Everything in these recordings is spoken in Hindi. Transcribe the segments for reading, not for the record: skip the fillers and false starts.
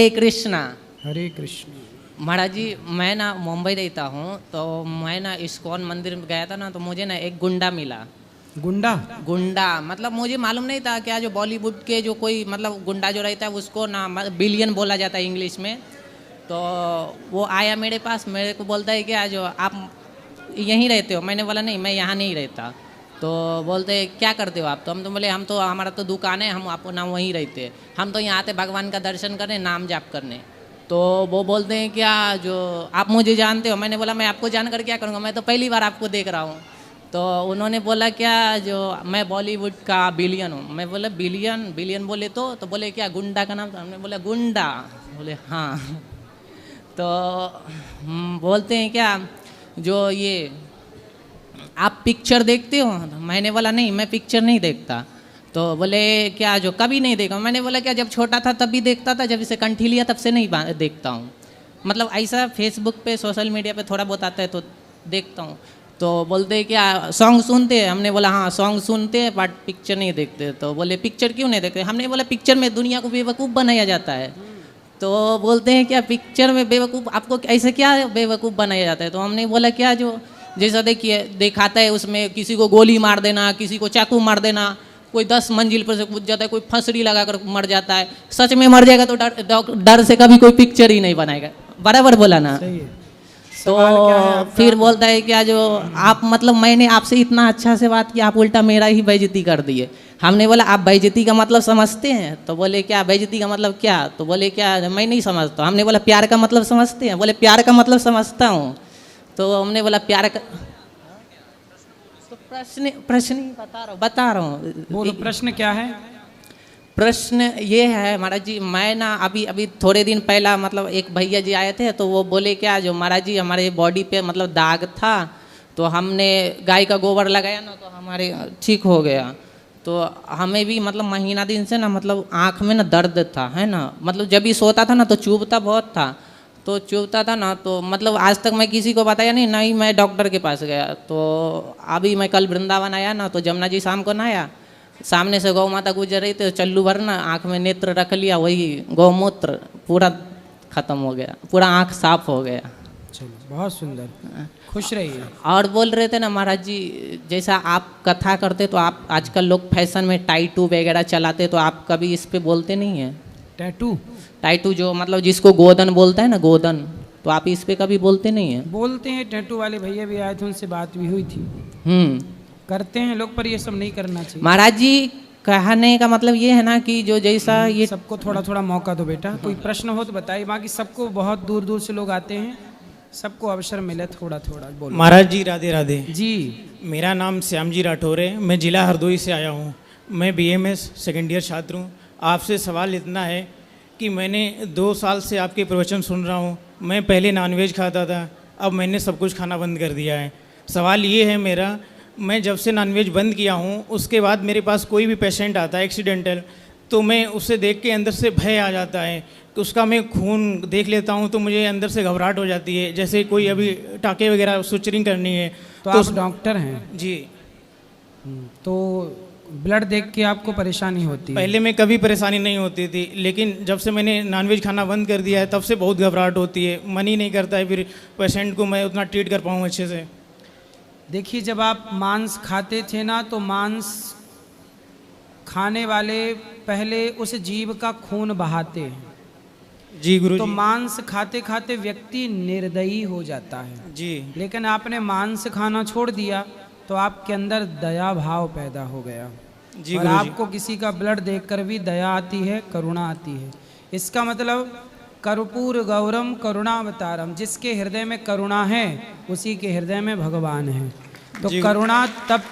हरे कृष्णा। हरे कृष्ण। महाराज जी, मैं ना मुंबई रहता हूँ, तो मैं ना इस्कॉन मंदिर में गया था ना, तो मुझे ना एक गुंडा मिला। गुंडा? गुंडा मतलब मुझे मालूम नहीं था क्या, जो बॉलीवुड के जो कोई मतलब गुंडा जो रहता है उसको ना बिलियन बोला जाता है इंग्लिश में। तो वो आया मेरे पास, मेरे को बोलता है क्या जो आप यहीं रहते हो? मैंने बोला नहीं, मैं यहाँ नहीं रहता। तो बोलते क्या करते हो आप? तो हम तो बोले हम तो हमारा तो दुकान है, हम आपको ना वहीं रहते हैं, हम तो यहाँ आते भगवान का दर्शन करने, नाम जाप करने। तो वो बोलते हैं क्या जो आप मुझे जानते हो? मैंने बोला मैं आपको जानकर क्या करूँगा, मैं तो पहली बार आपको देख रहा हूँ। तो उन्होंने बोला क्या जो मैं बॉलीवुड का बिलियन हूँ। मैं बोला बिलियन? बिलियन बोले तो बोले क्या गुंडा का नाम था? हमने बोला गुंडा। बोले हाँ। तो बोलते हैं क्या जो ये आप पिक्चर देखते हो? मैंने बोला नहीं, मैं पिक्चर नहीं देखता। तो बोले क्या जो कभी नहीं देखा? मैंने बोला क्या जब छोटा था तब भी देखता था, जब इसे कंठी लिया तब से नहीं देखता हूँ। मतलब ऐसा फेसबुक पे सोशल मीडिया पे थोड़ा बहुत आता है तो देखता हूँ। तो बोलते क्या सॉन्ग सुनते हैं? हमने बोला हाँ सॉन्ग सुनते हैं बट पिक्चर नहीं देखते। तो बोले पिक्चर क्यों नहीं देखते? हमने बोला पिक्चर में दुनिया को बेवकूफ़ बनाया जाता है। तो बोलते हैं क्या पिक्चर में बेवकूफ़ आपको ऐसे क्या बेवकूफ़ बनाया जाता है? तो हमने बोला क्या जो जैसा देखिए दिखाता है उसमें किसी को गोली मार देना, किसी को चाकू मार देना, कोई 10 मंजिल पर से कूद जाता है, कोई फंसड़ी लगाकर मर जाता है। सच में मर जाएगा तो डर से कभी कोई पिक्चर ही नहीं बनाएगा। बराबर बोला ना? सही है। तो है फिर बोलता है क्या जो आप मतलब मैंने आपसे इतना अच्छा से बात की, आप उल्टा मेरा ही बेइज्जती कर दिए। हमने बोला आप बेइज्जती का मतलब समझते हैं? तो बोले क्या बेइज्जती का मतलब क्या? तो बोले क्या मैं नहीं समझता। हमने बोला प्यार का मतलब समझते हैं? बोले प्यार का मतलब समझता हूँ। तो हमने बोला प्यार का तो प्रश्न ही बता रहा हूँ। बोलो प्रश्न क्या है? प्रश्न ये है महाराज जी, मैं ना अभी थोड़े दिन पहला मतलब एक भैया जी आए थे, तो वो बोले क्या जो महाराज जी हमारे बॉडी पे मतलब दाग था, तो हमने गाय का गोबर लगाया ना तो हमारे ठीक हो गया। तो हमें भी मतलब महीना दिन से ना मतलब आँख में ना दर्द था, है ना, मतलब जब भी सोता था ना तो चुभता बहुत था। तो चुभता था ना तो मतलब आज तक मैं किसी को बताया नहीं, नहीं मैं डॉक्टर के पास गया। तो अभी मैं कल वृंदावन आया ना, तो जमुना जी शाम को नहाया, सामने से गौ माता गुजर रही थी, चल्लू भर ना आँख में नेत्र रख लिया, वही गौमूत्र पूरा खत्म हो गया, पूरा आँख साफ हो गया। चलो बहुत सुंदर, खुश रहिए। और बोल रहे थे ना महाराज जी, जैसा आप कथा करते तो आप आजकल लोग फैशन में टाइटू वगैरह चलाते, तो आप कभी इस पे बोलते नहीं हैं? टैटू? टाइटू जो मतलब जिसको गोदन बोलता है ना, गोदन, तो आप इस पे कभी बोलते नहीं हैं? बोलते हैं, टैटू वाले भैया भी आए थे, उनसे बात भी हुई थी। करते हैं लोग, पर ये सब नहीं करना चाहिए महाराज जी। कहने का मतलब ये है ना कि जो जैसा ये सबको थोड़ा थोड़ा मौका दो बेटा। कोई प्रश्न हो तो बताइए, बाकी सबको बहुत दूर दूर से लोग आते हैं, सबको अवसर मिले थोड़ा थोड़ा बोलो। महाराज जी राधे राधे जी। मेरा नाम श्याम जी राठौर है, मैं जिला हरदोई से आया हूँ। मैं बीएमएस सेकेंड ईयर छात्र हूँ। आपसे सवाल इतना है कि मैंने 2 साल से आपके प्रवचन सुन रहा हूँ। मैं पहले नॉनवेज खाता था, अब मैंने सब कुछ खाना बंद कर दिया है। सवाल ये है मेरा, मैं जब से नॉनवेज बंद किया हूँ उसके बाद मेरे पास कोई भी पेशेंट आता है एक्सीडेंटल, तो मैं उसे देख के अंदर से भय आ जाता है कि उसका मैं खून देख लेता हूँ तो मुझे अंदर से घबराहट हो जाती है, जैसे कोई अभी टाँके वगैरह सुचरिंग करनी है। तो आप डॉक्टर हैं? जी। तो ब्लड देख के आपको परेशानी होती है? पहले में कभी परेशानी नहीं होती थी, लेकिन जब से मैंने नॉनवेज खाना बंद कर दिया है तब से बहुत घबराहट होती है। मन ही नहीं करता है फिर पेशेंट को मैं उतना ट्रीट कर पाऊँ अच्छे से। देखिए, जब आप मांस खाते थे ना, तो मांस खाने वाले पहले उस जीव का खून बहाते हैं। जी गुरु तो जी। मांस खाते खाते व्यक्ति निर्दयी हो जाता है। जी। लेकिन आपने मांस खाना छोड़ दिया तो आपके अंदर दया भाव पैदा हो गया। जी और गुरु जी। आपको किसी का ब्लड देखकर भी दया आती है, करुणा आती है। इसका मतलब कर्पूर गौरम करुणावतारम, जिसके हृदय में करुणा है उसी के हृदय में भगवान है। तो करुणा तब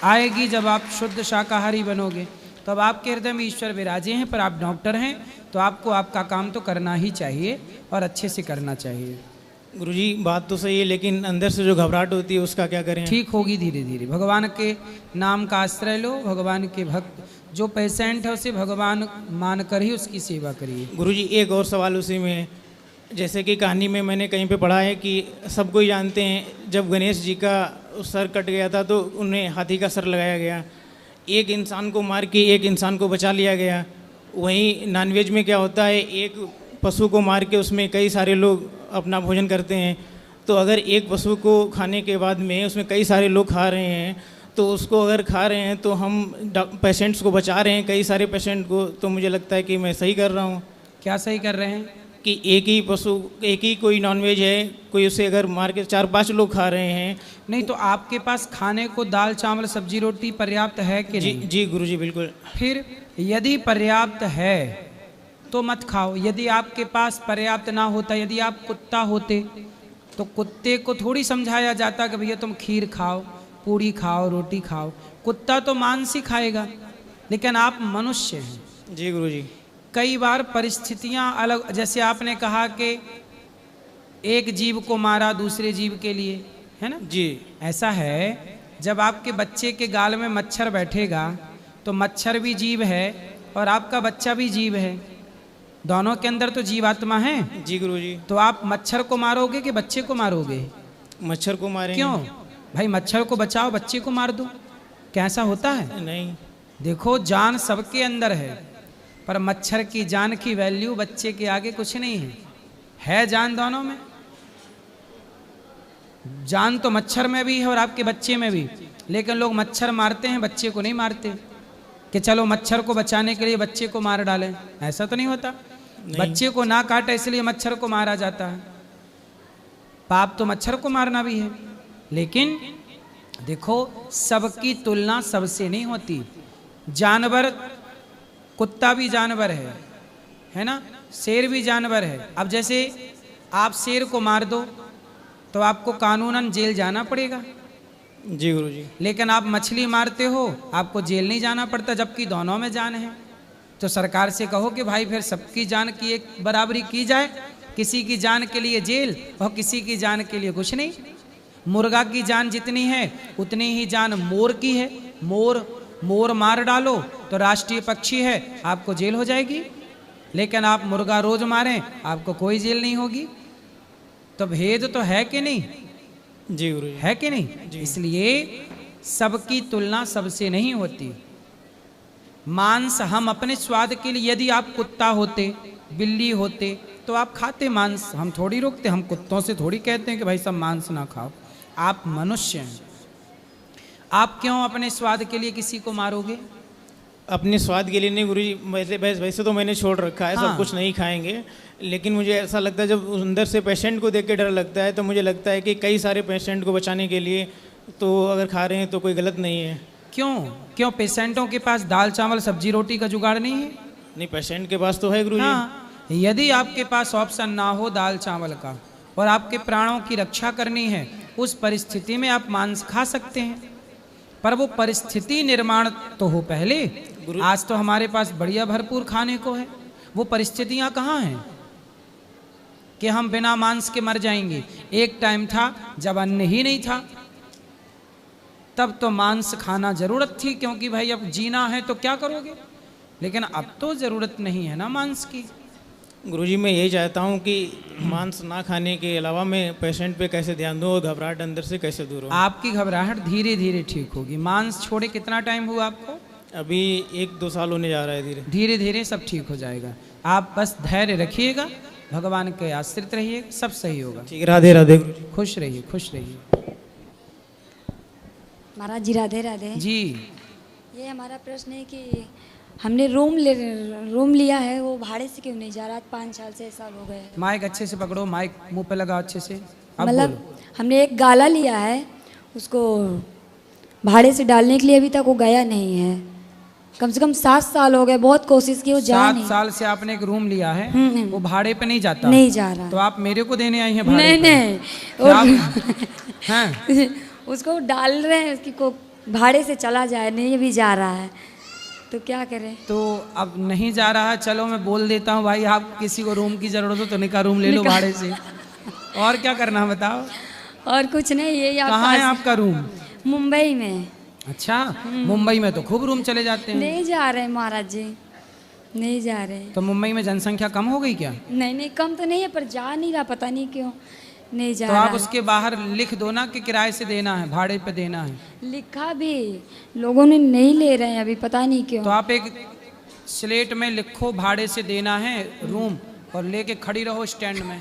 आएगी जब आप शुद्ध शाकाहारी बनोगे, तब आपके हृदय में ईश्वर विराजे हैं। पर आप डॉक्टर हैं तो आपको आपका काम तो करना ही चाहिए और अच्छे से करना चाहिए। गुरुजी बात तो सही है, लेकिन अंदर से जो घबराहट होती है उसका क्या करें? ठीक होगी धीरे धीरे। भगवान के नाम का आश्रय लो, भगवान के भक्त जो पेशेंट है उसे भगवान मानकर ही उसकी सेवा करिए। गुरुजी एक और सवाल उसी में, जैसे कि कहानी में मैंने कहीं पे पढ़ा है कि सब कोई जानते हैं जब गणेश जी का सर कट गया था तो उन्हें हाथी का सर लगाया गया, एक इंसान को मार के एक इंसान को बचा लिया गया। वहीं नॉनवेज में क्या होता है, एक पशु को मार के उसमें कई सारे लोग अपना भोजन करते हैं। तो अगर एक पशु को खाने के बाद में उसमें कई सारे लोग खा रहे हैं, तो उसको अगर खा रहे हैं तो हम पेशेंट्स को बचा रहे हैं, कई सारे पेशेंट को। तो मुझे लगता है कि मैं सही कर रहा हूँ। क्या सही कर रहे हैं? कि एक ही पशु, एक ही कोई नॉनवेज है, कोई उसे अगर मार के 4-5 लोग खा रहे हैं। नहीं तो आपके पास खाने को दाल चावल सब्जी रोटी पर्याप्त है कि जी नहीं? जी गुरुजी, बिल्कुल। फिर यदि पर्याप्त है तो मत खाओ। यदि आपके पास पर्याप्त ना होता, यदि आप कुत्ता होते तो कुत्ते को थोड़ी समझाया जाता कि भैया तुम खीर खाओ, पूड़ी खाओ, रोटी खाओ। कुत्ता तो मांस ही खाएगा, लेकिन आप मनुष्य हैं। जी गुरुजी। कई बार परिस्थितियां अलग, जैसे आपने कहा कि एक जीव को मारा दूसरे जीव के लिए, है ना? जी। ऐसा है, जब आपके बच्चे के गाल में मच्छर बैठेगा तो मच्छर भी जीव है और आपका बच्चा भी जीव है, दोनों के अंदर तो जीवात्मा है। जी गुरुजी। तो आप मच्छर को मारोगे कि बच्चे को मारोगे? मच्छर को मारेंगे। क्यों भाई? मच्छर को बचाओ, बच्चे को मार दो। कैसा होता है? नहीं। देखो, जान सबके अंदर है, पर मच्छर की जान की वैल्यू बच्चे के आगे कुछ नहीं है जान दोनों में। जान तो मच्छर में भी है और आपके बच्चे में भी, लेकिन लोग मच्छर मारते हैं, बच्चे को नहीं मारते कि चलो मच्छर को बचाने के लिए बच्चे को मार डालें। ऐसा तो नहीं होता। बच्चे को ना काटे इसलिए मच्छर को मारा जाता है। पाप तो मच्छर को मारना भी है, लेकिन देखो, सबकी तुलना सबसे नहीं होती। जानवर, कुत्ता भी जानवर है ना? शेर भी जानवर है। अब जैसे आप शेर को मार दो तो आपको कानूनन जेल जाना पड़ेगा। जी गुरुजी। लेकिन आप मछली मारते हो, आपको जेल नहीं जाना पड़ता, जबकि दोनों में जान है। तो सरकार से कहो कि भाई फिर सबकी जान की एक बराबरी की जाए, किसी की जान के लिए जेल और किसी की जान के लिए कुछ नहीं। मुर्गा की जान जितनी है उतनी ही जान मोर की है। मोर मार डालो तो राष्ट्रीय पक्षी है, आपको जेल हो जाएगी। लेकिन आप मुर्गा रोज मारें, आपको कोई जेल नहीं होगी। तो भेद तो है कि नहीं? जी गुरुजी। है कि नहीं? इसलिए सबकी तुलना सबसे नहीं होती। मांस हम अपने स्वाद के लिए, यदि आप कुत्ता होते, बिल्ली होते तो आप खाते मांस, हम थोड़ी रोकते। हम कुत्तों से थोड़ी कहते हैं कि भाई सब मांस ना खाओ। आप मनुष्य हैं, आप क्यों अपने स्वाद के लिए किसी को मारोगे? अपने स्वाद के लिए नहीं गुरुजी, वैसे तो मैंने छोड़ रखा है। हाँ। सब कुछ नहीं खाएंगे, लेकिन मुझे ऐसा लगता है, जब अंदर से पेशेंट को देख के डर लगता है, तो मुझे लगता है कि कई सारे पेशेंट को बचाने के लिए तो अगर खा रहे हैं तो कोई गलत नहीं है। क्यों पेशेंटों के पास दाल चावल सब्जी रोटी का जुगाड़ नहीं है? नहीं, पेशेंट के पास तो है गुरुजी। हाँ, यदि आपके पास ऑप्शन ना हो दाल चावल का और आपके प्राणों की रक्षा करनी है, उस परिस्थिति में आप मांस खा सकते हैं, पर वो परिस्थिति निर्माण तो हो पहले। आज तो हमारे पास बढ़िया भरपूर खाने को है, वो परिस्थितियां कहाँ हैं कि हम बिना मांस के मर जाएंगे। एक टाइम था जब अन्न ही नहीं था, तब तो मांस खाना जरूरत थी, क्योंकि भाई अब जीना है तो क्या करोगे। लेकिन अब तो जरूरत नहीं है ना मांस की। गुरुजी, मैं यही चाहता हूँ कि मांस ना खाने के अलावा मैं पेशेंट पे कैसे ध्यान दूँ और घबराहट अंदर से कैसे दूर हो। आपकी घबराहट धीरे धीरे ठीक होगी। मांस छोड़े कितना टाइम हुआ आपको? अभी 1-2 साल होने जा रहा है। धीरे धीरे सब ठीक हो जाएगा। आप बस धैर्य रखिएगा, भगवान के आश्रित रहिएगा, सब सही होगा। ठीक, राधे राधे गुरुजी। खुश रहिए, खुश रहिए। महाराज जी राधे राधे जी। ये हमारा प्रश्न है कि हमने रूम लिया है, वो भाड़े से क्यों नहीं जा रहा? 5 साल 6 साल हो गए। माइक अच्छे से पकड़ो, माइक मुंह पे लगाओ अच्छे से। अब मतलब बोलो। हमने एक गाला लिया है, उसको भाड़े से डालने के लिए अभी तक वो गया नहीं है। कम से कम 7 साल हो गए, बहुत कोशिश की, वो जा 7 नहीं। साल से आपने एक रूम लिया है, वो भाड़े पे नहीं जाता? नहीं जा रहा। तो आप मेरे को देने आई हैं भाड़े नहीं पे? नहीं, क्या आप- हैं? उसको डाल रहे हैं, उसकी को भाड़े से चला जाए, नहीं भी जा रहा है, तो क्या करें? तो अब नहीं जा रहा है, चलो मैं बोल देता हूँ भाई, आप किसी को रूम की जरूरत हो तो निका रूम ले लो भाड़े से। और क्या करना है बताओ? और कुछ नहीं, यही कहाँ है आपका रूम? मुंबई में। अच्छा, मुंबई में तो खूब रूम चले जाते हैं। नहीं जा रहे महाराज जी, नहीं जा रहे। तो मुंबई में जनसंख्या कम हो गई क्या? नहीं नहीं, कम तो नहीं है, पर जा नहीं रहा, पता नहीं क्यों नहीं जा तो रहा आप है। उसके बाहर लिख दो ना कि किराए से देना है, भाड़े पे देना है। लिखा भी, लोगों ने नहीं ले रहे हैं अभी, पता नहीं क्यों। तो आप एक स्लेट में लिखो भाड़े से देना है रूम, और लेके खड़ी रहो स्टैंड में।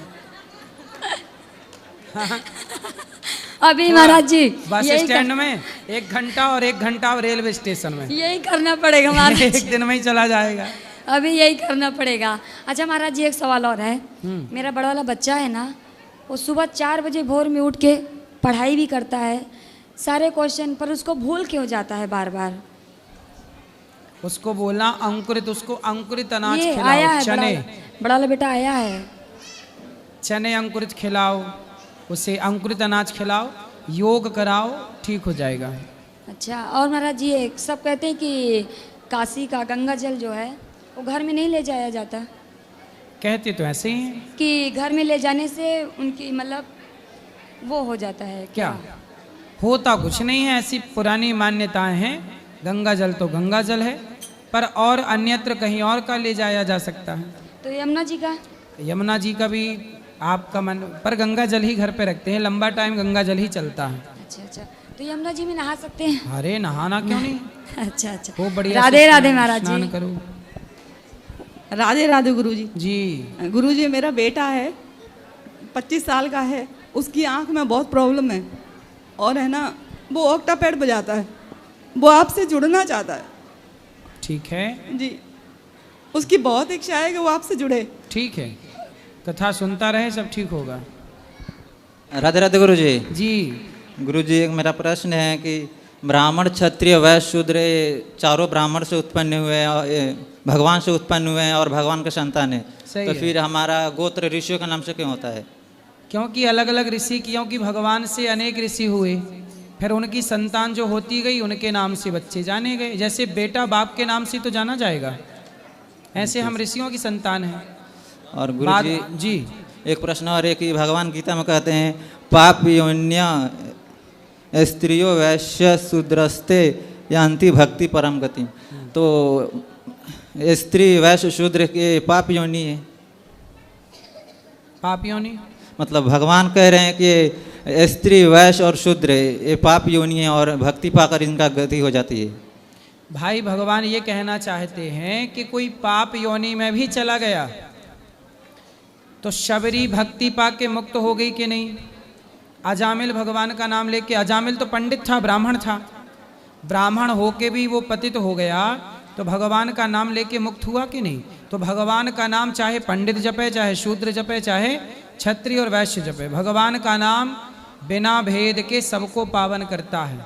अभी महाराज जी बस यही स्टैंड में 1 घंटा और 1 घंटा रेलवे स्टेशन में। यही करना पड़ेगा महाराज जी। एक दिन में ही चला जाएगा। अभी यही करना पड़ेगा। अच्छा महाराज जी एक सवाल और है। मेरा बड़ा वाला बच्चा है ना, वो सुबह 4 बजे भोर में उठ के पढ़ाई भी करता है सारे क्वेश्चन, पर उसको भूल क्यों जाता है बार बार? उसको बोलना अंकुरित, उसको अंकुरित अनाज ये आया खिलाओ, है चने बड़ा वाला बेटा आया है। चने अंकुरित खिलाओ, उसे अंकुरित अनाज खिलाओ, योग कराओ, ठीक हो जाएगा। अच्छा और महाराज जी एक सब कहते हैं कि काशी का गंगा जल जो है वो घर में नहीं ले जाया जाता, कहते तो ऐसे ही हैं। कि घर में ले जाने से उनकी मतलब वो हो जाता है क्या होता कुछ नहीं है, ऐसी पुरानी मान्यताएं हैं। गंगा जल तो गंगा जल है, पर और अन्यत्र कहीं और का ले जाया जा सकता है। तो यमुना जी का? यमुना जी का भी आपका मन, पर गंगा जल ही घर पे रखते हैं, लंबा टाइम गंगा जल ही चलता है। अच्छा अच्छा, तो यमुना जी में नहा सकते हैं? अरे नहाना क्यों नहीं, अच्छा अच्छा, वो बढ़िया राधे से राधे महाराज स्नान जी। करो। राधे राधे गुरुजी। जी गुरुजी मेरा बेटा है 25 साल का है, उसकी आंख में बहुत प्रॉब्लम है और है ना वो ऑक्टापैड बजाता है, वो आपसे जुड़ना चाहता है। ठीक है, जी उसकी बहुत इच्छा है कि वो आपसे जुड़े। ठीक है, कथा सुनता रहे, सब ठीक होगा। राधे राधे गुरुजी। जी गुरुजी एक मेरा प्रश्न है कि ब्राह्मण क्षत्रिय वैश्य शूद्र ये चारों ब्राह्मण से उत्पन्न हुए हैं और ये भगवान से उत्पन्न हुए हैं और भगवान का संतान है, सही तो है। फिर हमारा गोत्र ऋषियों का नाम से क्यों होता है? क्योंकि अलग अलग ऋषि, क्योंकि भगवान से अनेक ऋषि हुए, फिर उनकी संतान जो होती गई उनके नाम से बच्चे जाने गए। जैसे बेटा बाप के नाम से तो जाना जाएगा, ऐसे हम ऋषियों की संतान हैं। और गुरुजी जी एक प्रश्न और है कि भगवान गीता में कहते हैं पाप योन्य स्त्रियो वैश्य शूद्रस्ते यान्ति भक्ति परम गति, तो स्त्री वैश्य शूद्र के पाप योनि है। पाप योनि मतलब भगवान कह रहे हैं कि स्त्री वैश्य और शूद्र ये पाप योनि है और भक्ति पाकर इनका गति हो जाती है। भाई भगवान ये कहना चाहते हैं कि कोई पाप योनि में भी चला गया तो शबरी भक्ति पाक के मुक्त हो गई कि नहीं? अजामिल भगवान का नाम लेके, अजामिल तो पंडित था, ब्राह्मण था, ब्राह्मण होके भी वो पतित हो गया तो भगवान का नाम लेके मुक्त हुआ कि नहीं? तो भगवान का नाम चाहे पंडित जपे, चाहे शूद्र जपे, चाहे क्षत्रिय और वैश्य जपे, भगवान का नाम बिना भेद के सबको पावन करता है।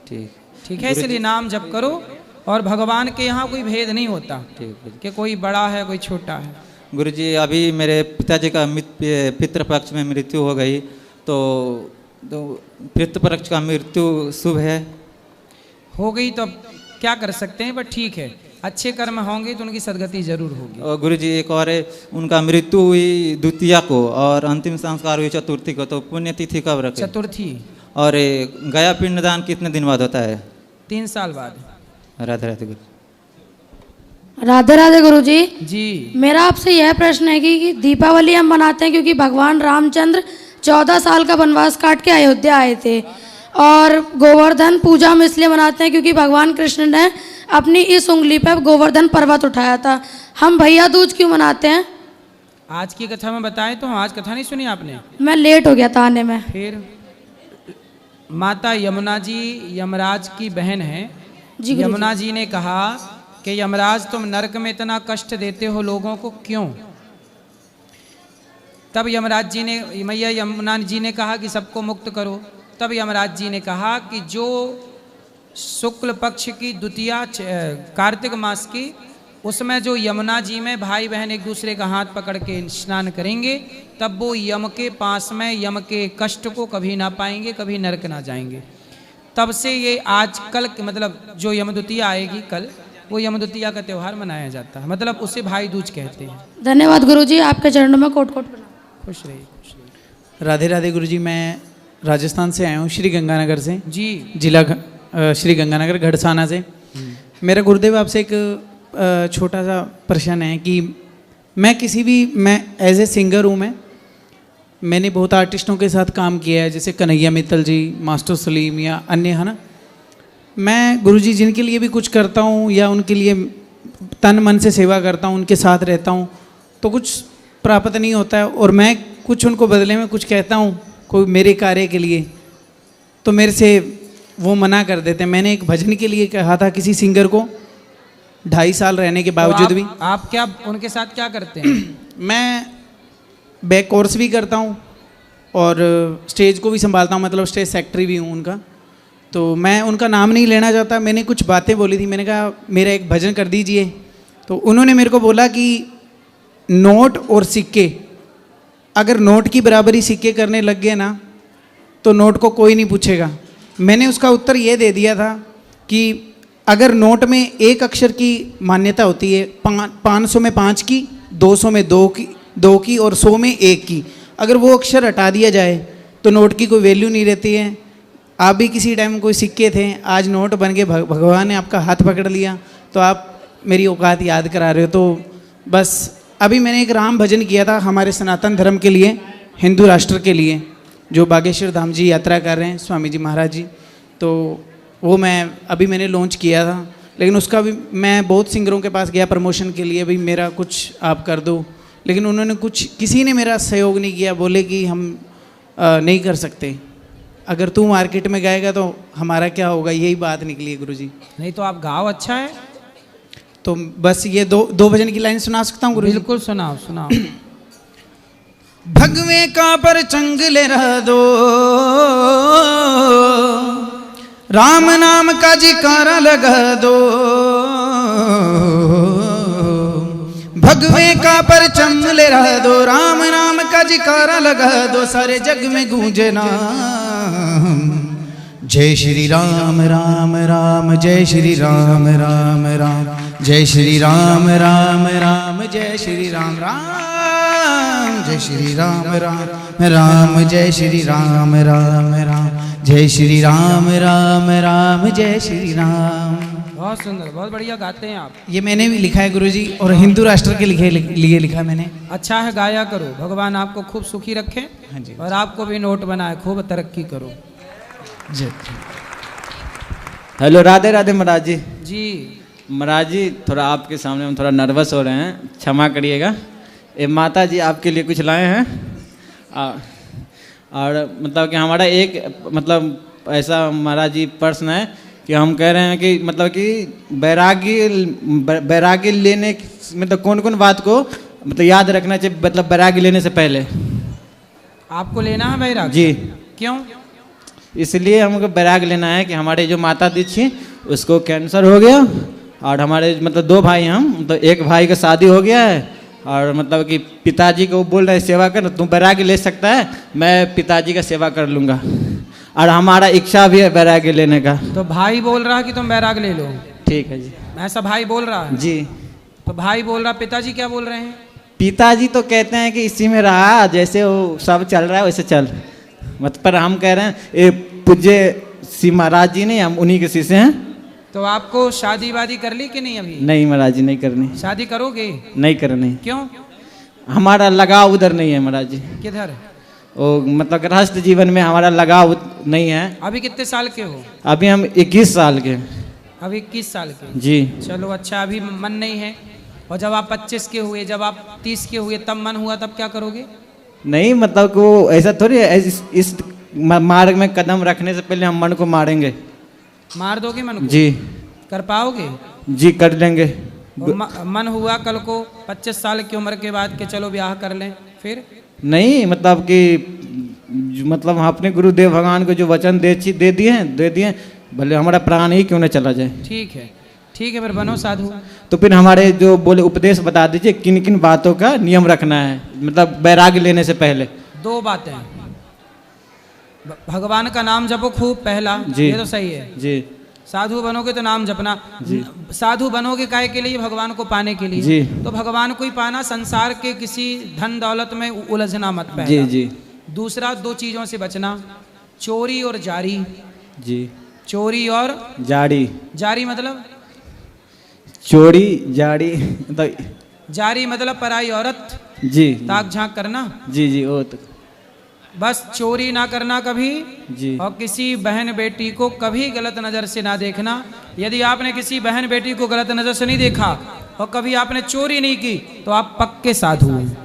ठीक है, इसलिए नाम जप करो। और भगवान के यहाँ कोई भेद नहीं होता कि कोई बड़ा है कोई छोटा है। गुरुजी अभी मेरे पिताजी का पितृपक्ष में मृत्यु हो गई, तो पितृपक्ष का मृत्यु शुभ है? हो गई तो अब क्या कर सकते हैं, पर ठीक है, अच्छे कर्म होंगे तो उनकी सदगति जरूर होगी। और गुरुजी एक और है, उनका मृत्यु हुई द्वितीया को और अंतिम संस्कार हुई चतुर्थी को, तो पुण्यतिथि कब रखें? चतुर्थी। और गया पिंडदान कितने दिन बाद होता है? 3 साल बाद। राधे राधे गुरु। राधे राधे गुरुजी। जी मेरा आपसे यह प्रश्न है कि दीपावली हम मनाते हैं क्योंकि भगवान रामचंद्र 14 साल का वनवास काट के अयोध्या आए थे, और गोवर्धन पूजा हम इसलिए मनाते हैं क्योंकि भगवान कृष्ण ने अपनी इस उंगली पर गोवर्धन पर्वत उठाया था। हम भैया दूज क्यों मनाते हैं? आज की कथा में बताएं तो, आज कथा नहीं सुनी आपने? मैं लेट हो गया था आने में। फिर माता यमुना जी यमराज की बहन है। जी गुरुजी। यमुना जी ने कहा कि यमराज तुम नरक में इतना कष्ट देते हो लोगों को, क्यों? तब यमराज जी ने, मैया यमुना जी ने कहा कि सबको मुक्त करो। तब यमराज जी ने कहा कि जो शुक्ल पक्ष की द्वितीया कार्तिक मास की, उसमें जो यमुना जी में भाई बहन एक दूसरे का हाथ पकड़ के स्नान करेंगे, तब वो यम के पास में यम के कष्ट को कभी ना पाएंगे, कभी नरक ना जाएंगे। तब से ये आज कल मतलब जो यमद्वितीया आएगी कल, वो यमद्वितीया का त्यौहार मनाया जाता है, मतलब उसे भाई दूज कहते हैं। धन्यवाद गुरुजी, आपके चरणों में कोट कोट प्रणाम। खुश रहिए, खुश रहिए। राधे राधे गुरुजी। मैं राजस्थान से आया हूँ, श्री गंगानगर से, जी जिला श्री गंगानगर घड़साना से। मेरा गुरुदेव आपसे एक छोटा सा प्रश्न है कि मैं एज ए सिंगर हूँ, मैंने बहुत आर्टिस्टों के साथ काम किया है, जैसे कन्हैया मित्तल जी, मास्टर सलीम या अन्य, है ना। मैं गुरुजी जिनके लिए भी कुछ करता हूँ या उनके लिए तन मन से सेवा करता हूँ, उनके साथ रहता हूँ, तो कुछ प्राप्त नहीं होता है, और मैं कुछ उनको बदले में कुछ कहता हूँ कोई मेरे कार्य के लिए, तो मेरे से वो मना कर देते हैं। मैंने एक भजन के लिए कहा था किसी सिंगर को, 2.5 साल रहने के बावजूद भी। आप क्या उनके साथ क्या करते हैं? मैं बैक कोर्स भी करता हूँ और स्टेज को भी संभालता हूँ, मतलब स्टेज सेक्रेटरी भी हूँ उनका। तो मैं उनका नाम नहीं लेना चाहता। मैंने कुछ बातें बोली थी, मैंने कहा मेरा एक भजन कर दीजिए, तो उन्होंने मेरे को बोला कि नोट और सिक्के, अगर नोट की बराबरी सिक्के करने लग गए ना तो नोट को कोई नहीं पूछेगा। मैंने उसका उत्तर ये दे दिया था कि अगर नोट में एक अक्षर की मान्यता होती है, 500 में 5 की, 200 में 2 की और 100 में 1 की, अगर वो अक्षर हटा दिया जाए तो नोट की कोई वैल्यू नहीं रहती है। आप भी किसी टाइम कोई सिक्के थे, आज नोट बन के भगवान ने आपका हाथ पकड़ लिया, तो आप मेरी औकात याद करा रहे हो। तो बस अभी मैंने एक राम भजन किया था हमारे सनातन धर्म के लिए, हिंदू राष्ट्र के लिए, जो बागेश्वर धाम जी यात्रा कर रहे हैं स्वामी जी महाराज जी, तो वो मैंने लॉन्च किया था। लेकिन उसका भी मैं बहुत सिंगरों के पास गया प्रमोशन के लिए, भाई मेरा कुछ आप कर दो, लेकिन उन्होंने किसी ने मेरा सहयोग नहीं किया। बोले कि हम नहीं कर सकते, अगर तू मार्केट में गाएगा तो हमारा क्या होगा, यही बात निकली है गुरुजी। नहीं तो आप गाओ, अच्छा है। तो बस ये दो भजन की लाइन सुना सकता हूँ गुरुजी? बिल्कुल सुनाओ सुनाओ। भगवे का पर चंग ले रह दो, राम नाम का जिकारा लगा दो, भगवे का पर चंग ले रह दो, राम नाम का जिकारा लगा दो, सारे जग में गूंजे नाम, जय श्री राम राम राम, जय श्री राम राम राम, जय श्री राम राम राम, जय श्री राम राम, जय श्री राम राम राम, जय श्री राम राम राम, जय श्री राम राम राम, जय श्री राम। बहुत सुंदर, बहुत बढ़िया गाते हैं आप। ये मैंने भी लिखा है गुरुजी, और हिंदू राष्ट्र के लिए लिखा मैंने। अच्छा है, गाया करो। भगवान आपको खूब सुखी रखे। हाँ जी। और आपको भी नोट बनाए, खूब तरक्की करो। जय। हेलो, राधे राधे महाराज जी। जी महाराज जी, थोड़ा आपके सामने हम थोड़ा नर्वस हो रहे हैं, क्षमा करिएगा। ये माता जी आपके लिए कुछ लाए हैं, और मतलब कि हमारा एक मतलब ऐसा महाराज जी प्रश्न है कि हम कह रहे हैं कि मतलब कि बैरागी लेने मतलब कौन कौन बात को मतलब याद रखना चाहिए, मतलब बैरागी लेने से पहले? आपको लेना है बैराग? जी। क्यों? इसलिए हमको बैराग लेना है कि हमारे जो माता दी थी उसको कैंसर हो गया, और हमारे मतलब 2 भाई हम, मतलब एक भाई का शादी हो गया है, और मतलब कि पिताजी को बोल रहे सेवा कर, तुम बैरागी ले सकता है, मैं पिताजी का सेवा कर लूँगा, और हमारा इच्छा भी है बैरागी लेने का। तो भाई बोल रहा है कि तुम बैराग ले लो। ठीक है जी। ऐसा भाई बोल रहा है? जी। तो भाई बोल रहा, पिताजी क्या बोल रहे हैं? पिताजी तो कहते हैं कि इसी में रहा, जैसे वो सब चल रहा है वैसे चल, मतलब पर हम कह रहे हैं ये पूज्य श्री महाराज जी नहीं, हम उन्हीं के शिष्य हैं। तो आपको शादी वादी कर ली कि नहीं अभी? नहीं महाराज जी, नहीं करनी। शादी करोगे? नहीं करनी। क्यों? हमारा लगाव उधर नहीं है महाराज जी। किधर? वो मतलब गृहस्थ जीवन में हमारा लगाव नहीं है। अभी कितने साल के हो? अभी हम 21 साल के। अभी 21 साल के? जी। चलो अच्छा, अभी मन नहीं है। और जब आप 25 के हुए, जब आप 30 के हुए, तब मन हुआ, तब क्या करोगे? नहीं मतलब कि वो ऐसा थोड़ी है, इस मार्ग में कदम रखने से पहले हम मन को मारेंगे। मार दोगे मन को? जी। कर पाओगे? जी कर लेंगे। मन हुआ कल को 25 साल की उम्र के बाद कि चलो ब्याह कर लें, फिर? नहीं मतलब कि मतलब हम अपने गुरुदेव भगवान को जो वचन दे दिए, भले हमारा प्राण ही क्यों न चला जाए। ठीक है, ठीक है, फिर बनो साधु। तो फिर हमारे जो बोले उपदेश बता दीजिए, किन किन बातों का नियम रखना है, मतलब बैराग लेने से पहले। 2 बातें। भगवान का नाम जपो खूब, पहला। जी। ये तो सही है जी। साधु बनोगे तो नाम जपना। साधु बनोगे काहे के लिए? भगवान को पाने के लिए। जी। तो भगवान को ही पाना, संसार के किसी धन दौलत में उलझना मत पहला। जी जी। दूसरा, 2 चीजों से बचना, चोरी और जारी। जी। चोरी और जारी। जारी मतलब? चोरी जारी मतलब? जारी मतलब पराई औरत जी ताक झांक करना। जी जी वो तो बस चोरी ना करना कभी। जी। और किसी बहन बेटी को कभी गलत नज़र से ना देखना। यदि आपने किसी बहन बेटी को गलत नज़र से नहीं देखा और कभी आपने चोरी नहीं की तो आप पक्के साधु हैं।